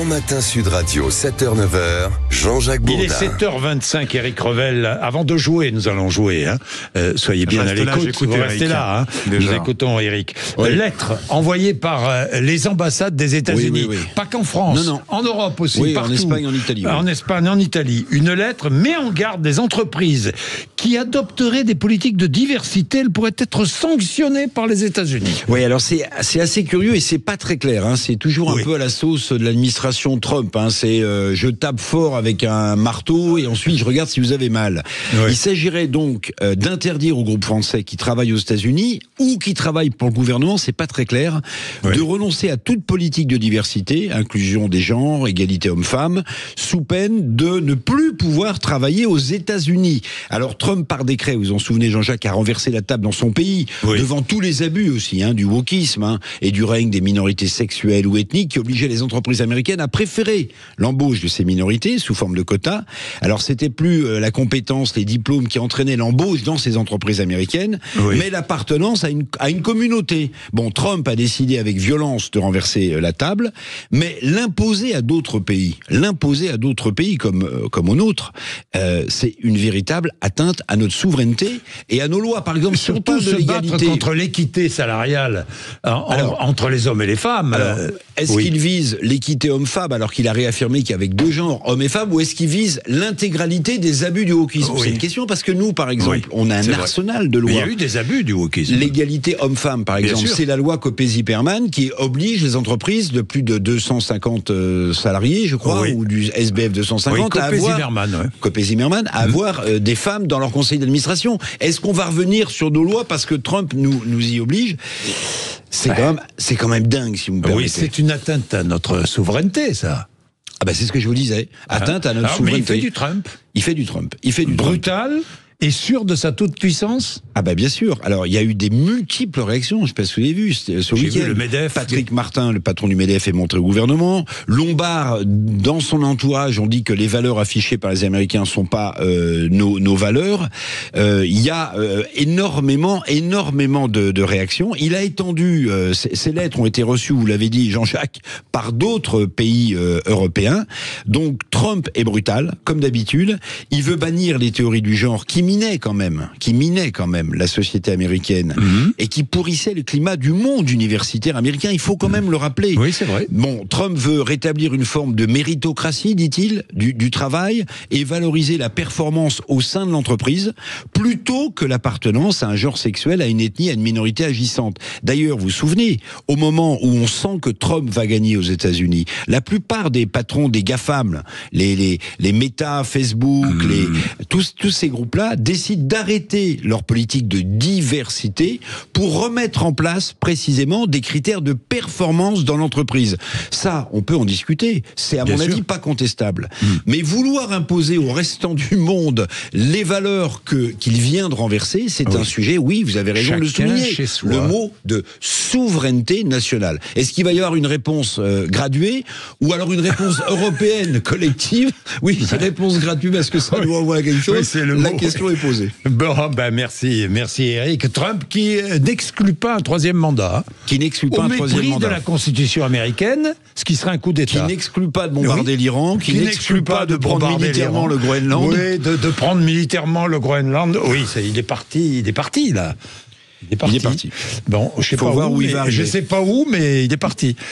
Grand Matin Sud Radio, 7h-9h, Jean-Jacques Bourdin. Il est 7h25, Eric Revel. Avant de jouer, nous allons jouer. Soyez bien à l'écoute. Vous restez là. Nous écoutons Eric. Oui. Lettre envoyée par les ambassades des États-Unis. Oui. Pas qu'en France, en Europe aussi. Oui, partout. en Espagne, en Italie. En Espagne, en Italie. Une lettre met en garde des entreprises qui adopteraient des politiques de diversité. Elles pourraient être sanctionnées par les États-Unis. Oui, alors c'est assez curieux et c'est pas très clair. C'est toujours un peu à la sauce de l'administration Trump. C'est je tape fort avec un marteau et ensuite je regarde si vous avez mal. Oui. Il s'agirait donc d'interdire aux groupes français qui travaillent aux États-Unis ou qui travaillent pour le gouvernement, c'est pas très clair, de renoncer à toute politique de diversité, inclusion des genres, égalité hommes-femmes, sous peine de ne plus pouvoir travailler aux États-Unis. Alors Trump, par décret, vous vous en souvenez, Jean-Jacques, a renversé la table dans son pays, devant tous les abus aussi, du wokisme et du règne des minorités sexuelles ou ethniques qui obligeait les entreprises américaines à préférer l'embauche de ces minorités sous forme de quotas. Alors c'était plus la compétence, les diplômes qui entraînaient l'embauche dans ces entreprises américaines, mais l'appartenance à une communauté. Bon, Trump a décidé avec violence de renverser la table, mais l'imposer à d'autres pays, comme au nôtre, c'est une véritable atteinte à notre souveraineté et à nos lois. Par exemple, surtout de se l'égalité battre contre l'équité salariale entre les hommes et les femmes. Est-ce qu'il vise l'équité homme-femme alors qu'il a réaffirmé qu'avec deux genres, hommes et femmes, ou est-ce qu'il vise l'intégralité des abus du wokisme? C'est une question parce que nous, par exemple, on a un arsenal de lois. Mais il y a eu des abus du wokisme. L'égalité homme-femme, par exemple, c'est la loi Copé-Zimmermann qui oblige les entreprises de plus de 250 salariés, je crois, ou du SBF 250 à avoir des femmes dans leur conseil d'administration. Est-ce qu'on va revenir sur nos lois parce que Trump nous y oblige? C'est quand même dingue, si vous me permettez. Oui, c'est une atteinte à notre souveraineté, ça. C'est ce que je vous disais. Atteinte à notre souveraineté. Mais il fait du Trump. Il fait du Trump. Brutal et sûr de sa toute-puissance. Bien sûr. Alors, il y a eu des multiples réactions. Je ne sais pas si vous l'avez vu ce week-end. Le MEDEF. Patrick Martin, le patron du MEDEF, est montré au gouvernement. Lombard, dans son entourage, on dit que les valeurs affichées par les Américains ne sont pas nos valeurs. Il y a énormément de réactions. Il a étendu, ces lettres ont été reçues, vous l'avez dit, Jean-Jacques, par d'autres pays européens. Donc, Trump est brutal, comme d'habitude. Il veut bannir les théories du genre qui minaient quand même la société américaine et qui pourrissait le climat du monde universitaire américain. Il faut quand même le rappeler. Oui, c'est vrai. Bon, Trump veut rétablir une forme de méritocratie, dit-il, du travail et valoriser la performance au sein de l'entreprise plutôt que l'appartenance à un genre sexuel, à une ethnie, à une minorité agissante. D'ailleurs, vous vous souvenez, au moment où on sent que Trump va gagner aux États-Unis, la plupart des patrons des GAFAM, les Meta, Facebook, tous ces groupes-là décident d'arrêter leur politique de diversité pour remettre en place précisément des critères de performance dans l'entreprise. Ça, on peut en discuter. C'est à mon avis pas contestable. Mais vouloir imposer au restant du monde les valeurs qu'il vient de renverser, c'est un sujet, vous avez raison de le souligner, le mot de souveraineté nationale. Est-ce qu'il va y avoir une réponse graduée ou alors une réponse européenne collective? Oui, une réponse graduée parce que ça doit avoir quelque chose. La question est posée. Bon, merci Eric. Trump qui n'exclut pas un troisième mandat. Qui n'exclut pas un troisième mandat. Au mépris de la Constitution américaine, ce qui serait un coup d'État. Qui n'exclut pas de bombarder l'Iran, qui n'exclut pas de prendre militairement le Groenland. Oui, de prendre militairement le Groenland. Oui, il est parti là. Il est parti. Bon, je sais pas où il va arriver. Je sais pas où, mais il est parti.